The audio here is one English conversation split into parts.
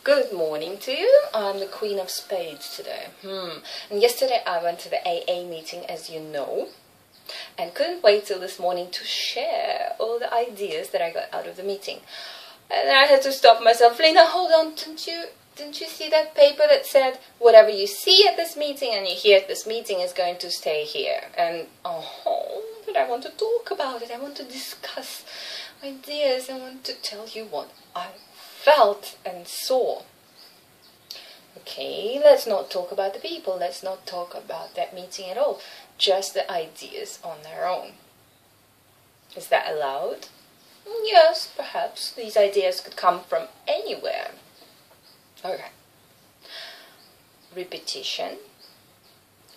Good morning to you. I'm the Queen of Spades today. And yesterday I went to the AA meeting, as you know, and couldn't wait till this morning to share all the ideas that I got out of the meeting. And I had to stop myself. Lena, hold on, didn't you see that paper that said whatever you see at this meeting and you hear at this meeting is going to stay here? And but I want to talk about it. I want to discuss ideas. I want to tell you what I felt and saw. Okay, let's not talk about the people. Let's not talk about that meeting at all. Just the ideas on their own. Is that allowed? Yes, perhaps. These ideas could come from anywhere. Okay. Repetition,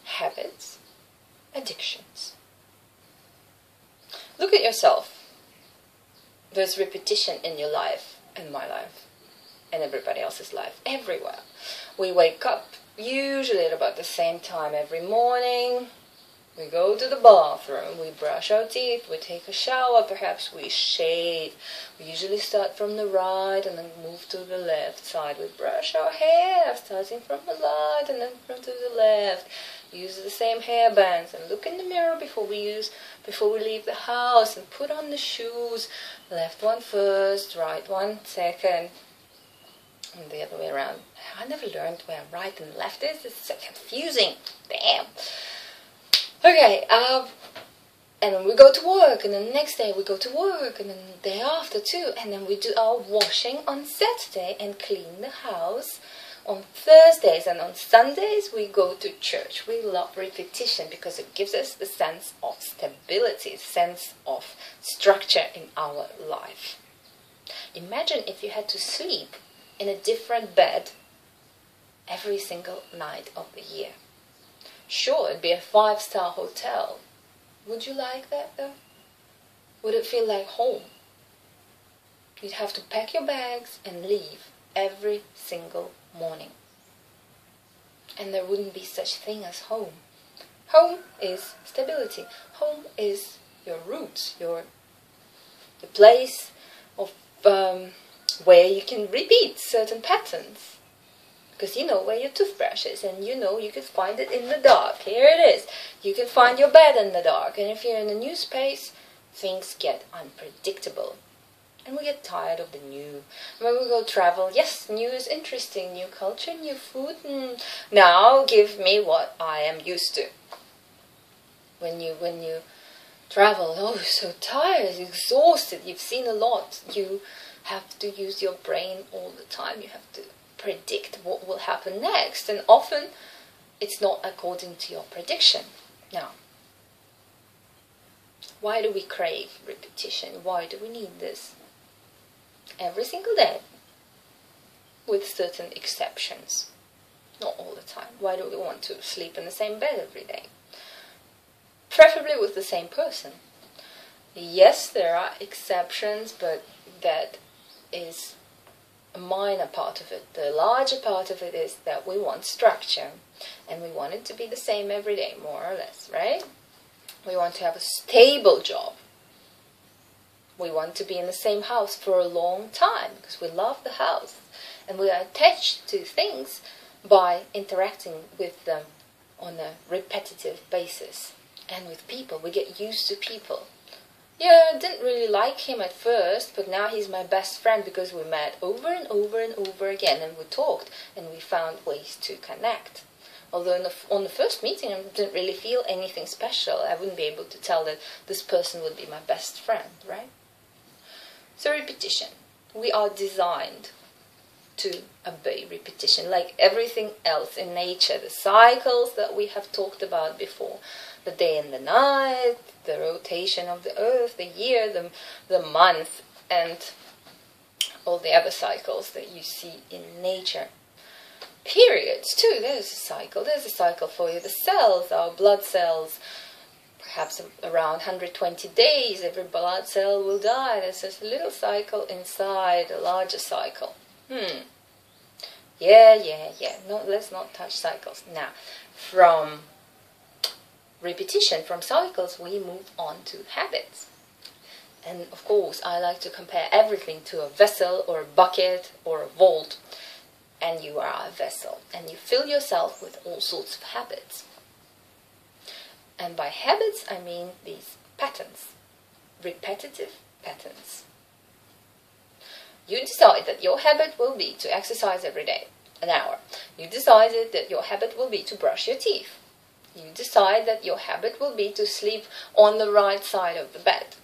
habits, addictions. Look at yourself. There's repetition in your life, in my life, and everybody else's life, everywhere. We wake up usually at about the same time every morning. We go to the bathroom, we brush our teeth, we take a shower, perhaps we shave. We usually start from the right and then move to the left side. We brush our hair, starting from the right and then from to the left. Use the same hair bands and look in the mirror before we leave the house, and put on the shoes. Left one first, right one second, and the other way around. I never learned where right and left is. It's so confusing. Damn. Okay, and then we go to work, and then the next day we go to work, and then the day after too, and then we do our washing on Saturday and clean the house on Thursdays, and on Sundays we go to church. We love repetition because it gives us the sense of stability, sense of structure in our life. Imagine if you had to sleep in a different bed every single night of the year. Sure, it'd be a 5-star hotel. Would you like that though? Would it feel like home? You'd have to pack your bags and leave every single morning. And there wouldn't be such thing as home. Home is stability. Home is your roots, the place of where you can repeat certain patterns. Because you know where your toothbrush is, and you know you can find it in the dark. Here it is. You can find your bed in the dark. And if you're in a new space, things get unpredictable. And we get tired of the new. When we go travel, yes, new is interesting. New culture, new food. Now give me what I am used to. When you travel, you're so tired, exhausted. You've seen a lot. You have to use your brain all the time. You have to predict what will happen next, and often it's not according to your prediction. Now, why do we crave repetition? Why do we need this? Every single day, with certain exceptions. Not all the time. Why do we want to sleep in the same bed every day? Preferably with the same person. Yes, there are exceptions, but that is a minor part of it. The larger part of it is that we want structure, and we want it to be the same every day, more or less, right? We want to have a stable job. We want to be in the same house for a long time because we love the house, and we are attached to things by interacting with them on a repetitive basis. And with people, we get used to people. Yeah, I didn't really like him at first, but now he's my best friend because we met over and over and over again, and we talked, and we found ways to connect. Although on the first meeting I didn't really feel anything special. I wouldn't be able to tell that this person would be my best friend, right? So repetition. We are designed to obey repetition, like everything else in nature. The cycles that we have talked about before. The day and the night, the rotation of the earth, the year, the month, and all the other cycles that you see in nature. Periods too, there's a cycle. There's a cycle for the cells, our blood cells. Perhaps around 120 days, every blood cell will die. There's just a little cycle inside a larger cycle. Yeah. No, let's not touch cycles. Now, from repetition, from cycles, we move on to habits. And of course, I like to compare everything to a vessel or a bucket or a vault. and you are a vessel, and you fill yourself with all sorts of habits. And by habits, I mean these patterns, repetitive patterns. You decide that your habit will be to exercise every day, an hour. You decided that your habit will be to brush your teeth. You decide that your habit will be to sleep on the right side of the bed.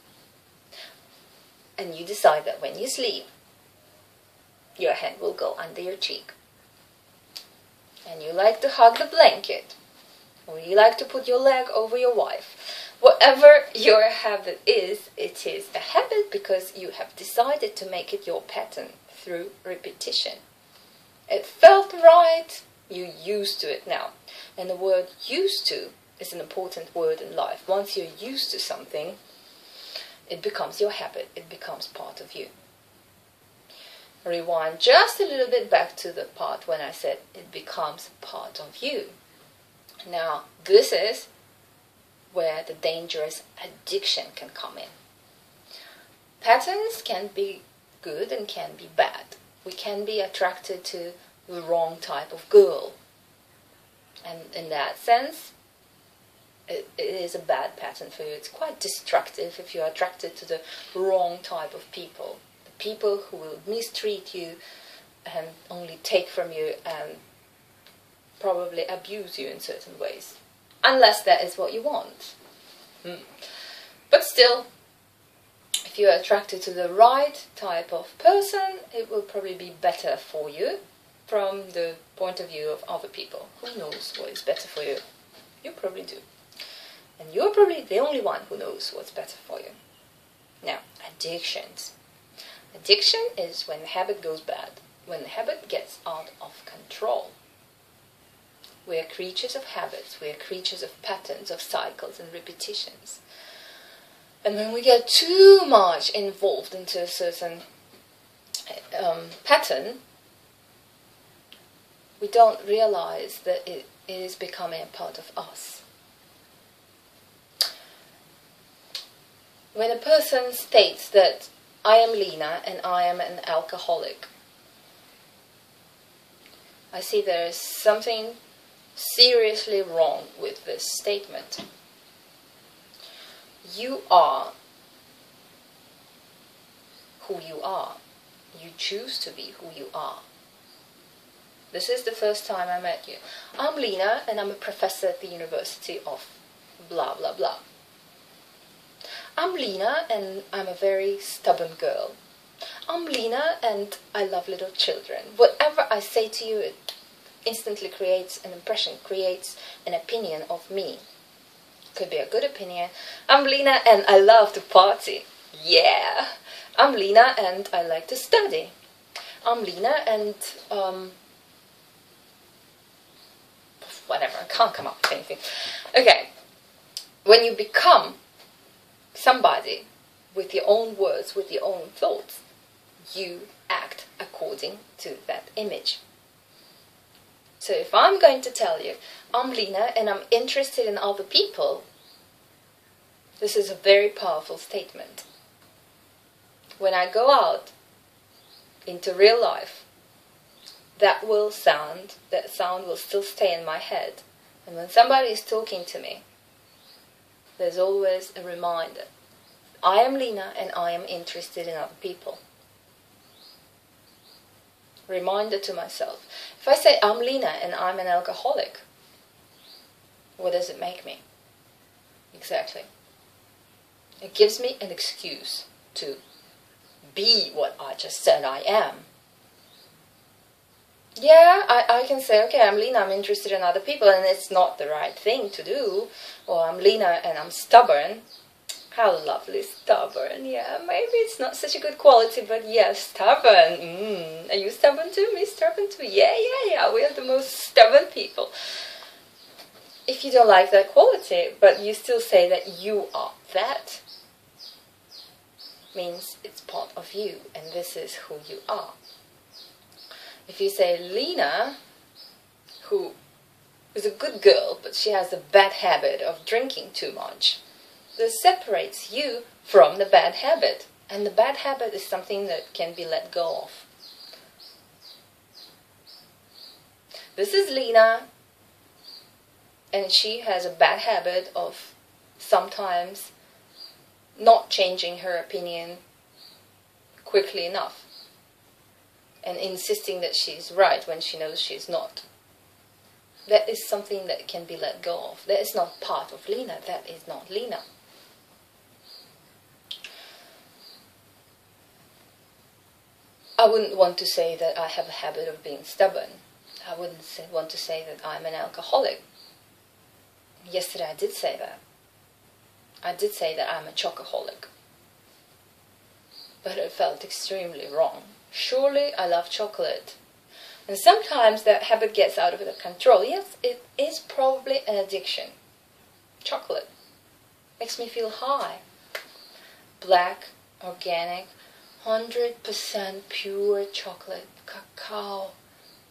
And you decide that when you sleep, your hand will go under your cheek. And you like to hug the blanket. Or you like to put your leg over your wife. Whatever your habit is, it is a habit because you have decided to make it your pattern through repetition. It felt right, you're used to it now. And the word used to is an important word in life. Once you're used to something, it becomes your habit, it becomes part of you. Rewind just a little bit back to the part when I said it becomes part of you. Now, this is where the dangerous addiction can come in. Patterns can be good and can be bad. We can be attracted to the wrong type of girl. And in that sense, it is a bad pattern for you. It's quite destructive if you're attracted to the wrong type of people. The people who will mistreat you and only take from you and probably abuse you in certain ways. Unless that is what you want. But still, if you're attracted to the right type of person, it will probably be better for you from the point of view of other people. Who knows what is better for you? You probably do. And you're probably the only one who knows what's better for you. Now, addictions. Addiction is when the habit goes bad, when the habit gets out of control. We are creatures of habits, we are creatures of patterns, of cycles and repetitions. And when we get too much involved into a certain pattern, we don't realize that it is becoming a part of us. When a person states that I am Lena and I am an alcoholic, I see there is something seriously wrong with this statement. You are who you are. You choose to be who you are. This is the first time I met you. I'm Lena and I'm a professor at the University of blah blah blah. I'm Lena and I'm a very stubborn girl. I'm Lena and I love little children. Whatever I say to you, it instantly creates an impression, creates an opinion of me. Could be a good opinion. I'm Lena and I love to party. Yeah. I'm Lena and I like to study. I'm Lena and whatever, I can't come up with anything. Okay. When you become somebody with your own words, with your own thoughts, you act according to that image. So if I'm going to tell you, I'm Lena and I'm interested in other people, this is a very powerful statement. When I go out into real life, that sound will still stay in my head. And when somebody is talking to me, there's always a reminder. I am Lena and I am interested in other people. Reminder to myself. If I say I'm Lena and I'm an alcoholic, what does it make me? Exactly. It gives me an excuse to be what I just said I am. Yeah, I can say, okay, I'm Lena, I'm interested in other people, and it's not the right thing to do. Or I'm Lena and I'm stubborn. How lovely, stubborn. Yeah, maybe it's not such a good quality, but yeah, stubborn. Are you stubborn too? Me stubborn too? Yeah, we are the most stubborn people. If you don't like that quality, but you still say that you are that, means it's part of you, and this is who you are. If you say Lena, who is a good girl, but she has a bad habit of drinking too much, this separates you from the bad habit. And the bad habit is something that can be let go of. This is Lena, and she has a bad habit of sometimes not changing her opinion quickly enough and insisting that she's right when she knows she's not. That is something that can be let go of. That is not part of Lena. That is not Lena. I wouldn't want to say that I have a habit of being stubborn. I wouldn't want to say that I'm an alcoholic. Yesterday I did say that. I did say that I'm a chocoholic. But it felt extremely wrong. Surely I love chocolate. And sometimes that habit gets out of control. Yes, it is probably an addiction. Chocolate makes me feel high. Black, organic, 100% pure chocolate, cacao.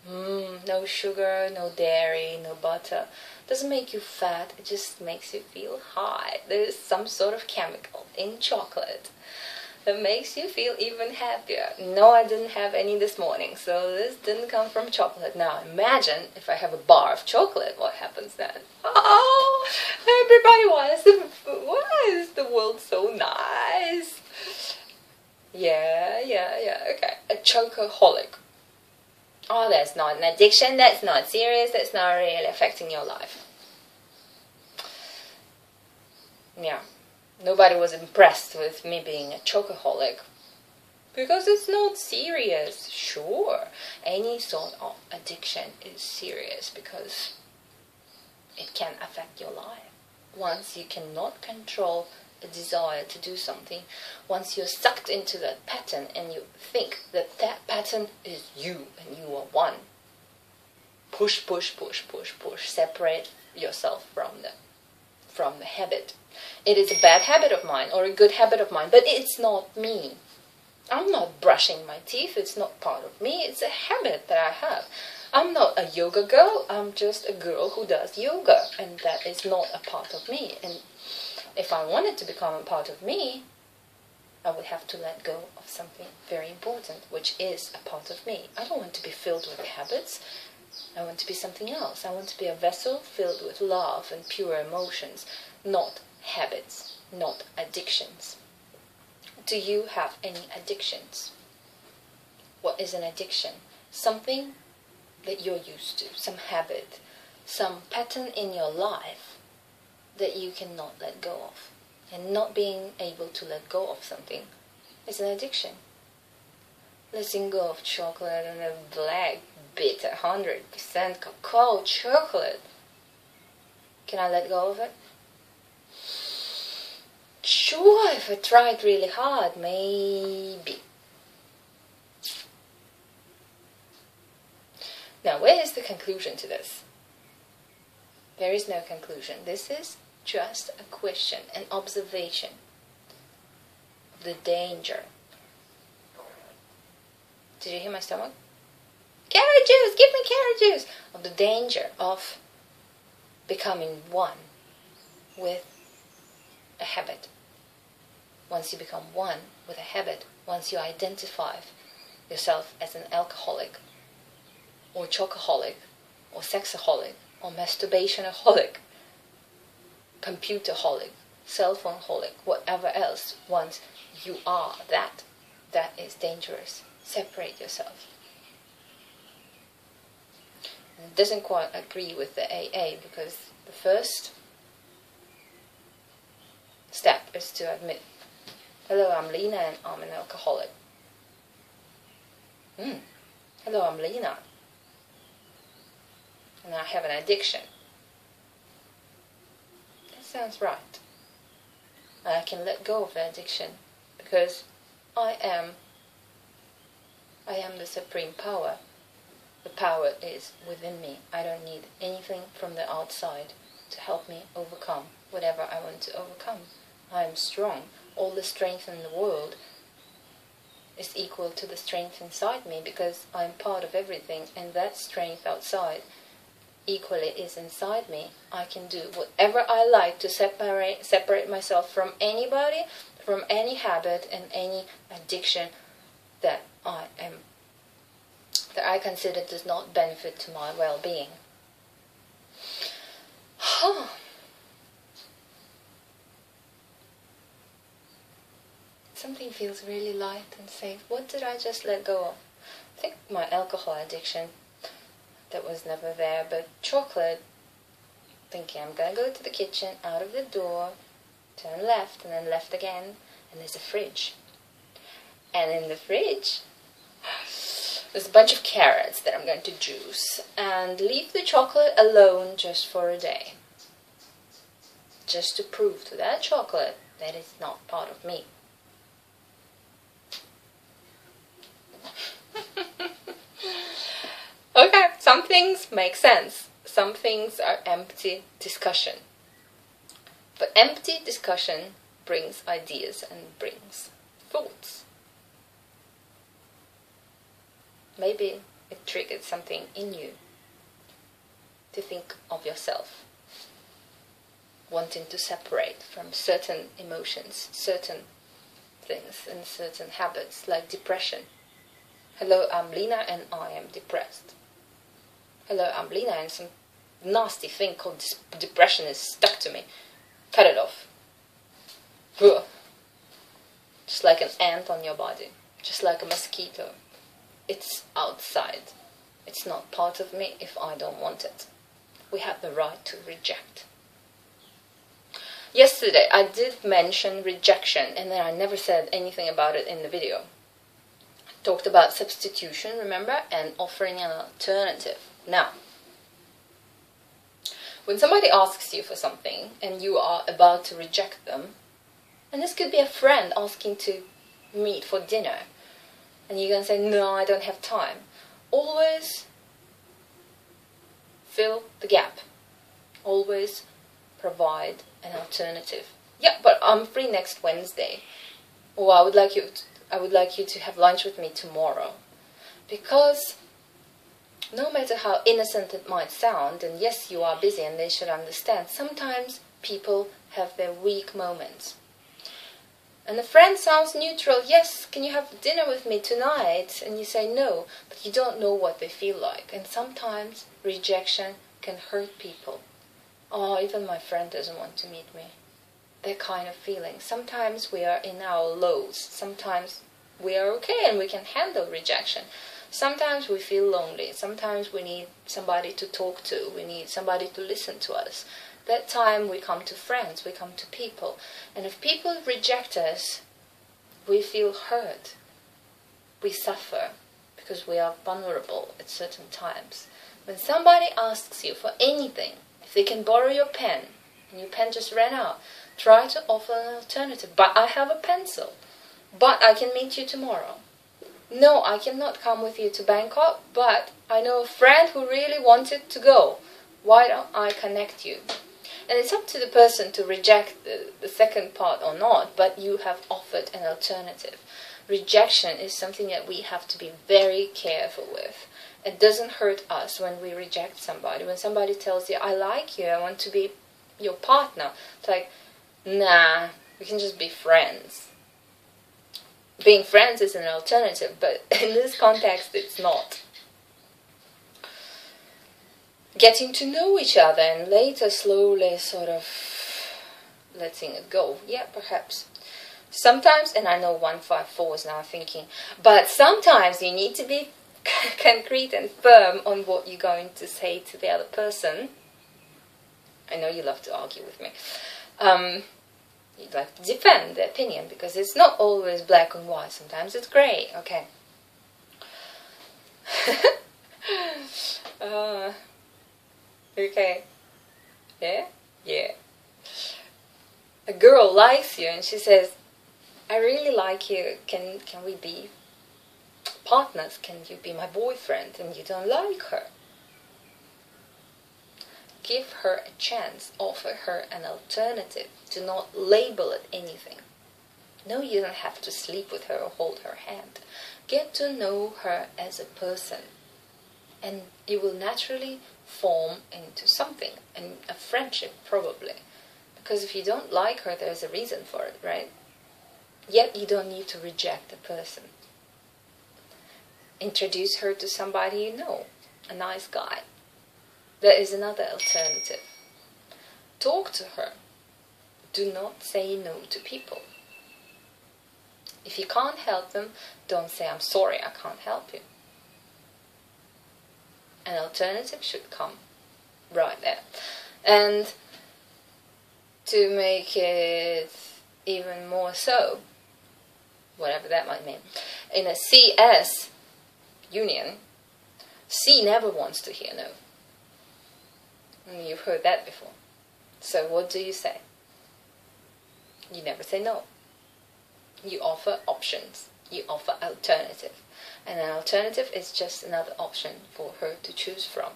No sugar, no dairy, no butter. Doesn't make you fat, it just makes you feel high. There's some sort of chemical in chocolate that makes you feel even happier. No, I didn't have any this morning, so this didn't come from chocolate. Now imagine if I have a bar of chocolate, what happens then? Oh, everybody why is the world so nice? Yeah, okay. A chocoholic. Oh, that's not an addiction, that's not serious, that's not really affecting your life. Yeah, nobody was impressed with me being a chocoholic because it's not serious. Sure, any sort of addiction is serious because it can affect your life. Once you cannot control a desire to do something, once you're sucked into that pattern and you think that that pattern is you and you are one, push, separate yourself from the habit. It is a bad habit of mine or a good habit of mine, but it's not me. I'm not brushing my teeth, it's not part of me, it's a habit that I have. I'm not a yoga girl, I'm just a girl who does yoga, and that is not a part of me. And if I wanted to become a part of me, I would have to let go of something very important, which is a part of me. I don't want to be filled with habits. I want to be something else. I want to be a vessel filled with love and pure emotions, not habits, not addictions. Do you have any addictions? What is an addiction? Something that you're used to, some habit, some pattern in your life that you cannot let go of. And not being able to let go of something is an addiction. Letting go of chocolate and a black, bitter, 100% cacao chocolate. Can I let go of it? Sure, if I tried really hard, maybe. Now, where is the conclusion to this? There is no conclusion. This is just a question, an observation of the danger. Did you hear my stomach? Carrot juice! Give me carrot juice! Of the danger of becoming one with a habit. Once you become one with a habit, once you identify yourself as an alcoholic, or chocoholic, or sexaholic, or masturbationaholic, computerholic, cell phone-holic, whatever else, once you are that is dangerous. Separate yourself. And it doesn't quite agree with the AA, because the first step is to admit, hello, I'm Lena and I'm an alcoholic. Hello, I'm Lena and I have an addiction. That sounds right. And I can let go of the addiction because I am the supreme power. The power is within me. I don't need anything from the outside to help me overcome whatever I want to overcome. I am strong. All the strength in the world is equal to the strength inside me because I'm part of everything, and that strength outside equally is inside me. I can do whatever I like to separate myself from anybody, from any habit and any addiction that I am that I consider does not benefit to my well-being. Something feels really light and safe. What did I just let go of? I think my alcohol addiction, that was never there, but chocolate, thinking I'm gonna go to the kitchen, out of the door, turn left, and then left again, and there's a fridge. And in the fridge, there's a bunch of carrots that I'm going to juice, and leave the chocolate alone just for a day. Just to prove to that chocolate that it's not part of me. Okay, some things make sense. Some things are empty discussion. But empty discussion brings ideas and brings thoughts. Maybe it triggered something in you to think of yourself, wanting to separate from certain emotions, certain things and certain habits like depression. Hello, I'm Lena and I am depressed. Hello, I'm Lena and some nasty thing called depression is stuck to me. Cut it off. Ugh. Just like an ant on your body. Just like a mosquito. It's outside. It's not part of me if I don't want it. We have the right to reject. Yesterday I did mention rejection and then I never said anything about it in the video. I talked about substitution, remember, and offering an alternative. Now, when somebody asks you for something and you are about to reject them, and this could be a friend asking to meet for dinner, and you're going to say, no, I don't have time. Always fill the gap. Always provide an alternative. Yeah, but I'm free next Wednesday. Or I would like you to have lunch with me tomorrow. Because no matter how innocent it might sound, and yes, you are busy and they should understand, sometimes people have their weak moments. And a friend sounds neutral. Yes, can you have dinner with me tonight? And you say no, but you don't know what they feel like. And sometimes rejection can hurt people. Oh, even my friend doesn't want to meet me. That kind of feeling. Sometimes we are in our lows. Sometimes we are okay and we can handle rejection. Sometimes we feel lonely. Sometimes we need somebody to talk to. We need somebody to listen to us. That time we come to friends, we come to people. And if people reject us, we feel hurt. We suffer because we are vulnerable at certain times. When somebody asks you for anything, if they can borrow your pen, and your pen just ran out, try to offer an alternative. But I have a pencil. But I can meet you tomorrow. No, I cannot come with you to Bangkok, but I know a friend who really wanted to go. Why don't I connect you? And it's up to the person to reject the second part or not, but you have offered an alternative. Rejection is something that we have to be very careful with. It doesn't hurt us when we reject somebody. When somebody tells you, I like you, I want to be your partner. It's like, nah, we can just be friends. Being friends is an alternative, but in this context it's not. Getting to know each other and later slowly sort of letting it go. Yeah, perhaps. Sometimes, and I know 154 is now thinking, but sometimes you need to be concrete and firm on what you're going to say to the other person. I know you love to argue with me. You'd like to defend the opinion because it's not always black and white. Sometimes it's grey. Okay. Okay. Yeah? Yeah. A girl likes you and she says, I really like you. Can we be partners? Can you be my boyfriend? And you don't like her. Give her a chance. Offer her an alternative. Do not label it anything. No, you don't have to sleep with her or hold her hand. Get to know her as a person. And you will naturally form into something, and a friendship probably. Because if you don't like her, there's a reason for it, right? Yet you don't need to reject the person. Introduce her to somebody you know, a nice guy. There is another alternative. Talk to her. Do not say no to people. If you can't help them, don't say, I'm sorry, I can't help you. An alternative should come right there. And to make it even more so, whatever that might mean, in a CS union, C never wants to hear no. And you've heard that before. So what do you say? You never say no. You offer options. You offer alternative. And an alternative is just another option for her to choose from.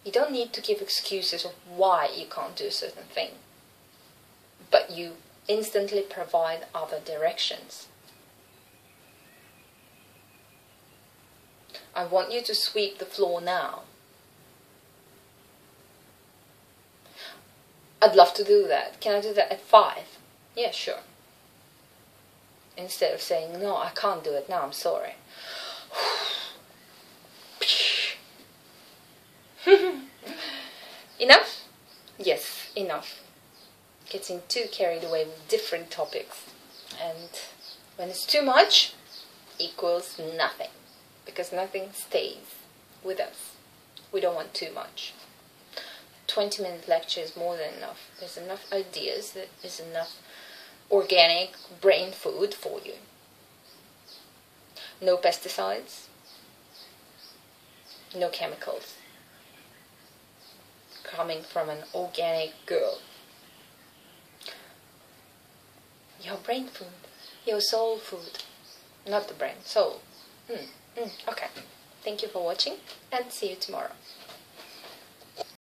You don't need to give excuses of why you can't do a certain thing. But you instantly provide other directions. I want you to sweep the floor now. I'd love to do that. Can I do that at 5? Yeah, sure. Instead of saying, no, I can't do it now, I'm sorry. Enough? Yes, enough. Getting too carried away with different topics. And when it's too much, equals nothing. Because nothing stays with us. We don't want too much. 20-minute lecture is more than enough. There's enough ideas, there is enough organic brain food for you. No pesticides, no chemicals. Coming from an organic girl. Your brain food, your soul food, not the brain, soul. Okay, thank you for watching and see you tomorrow.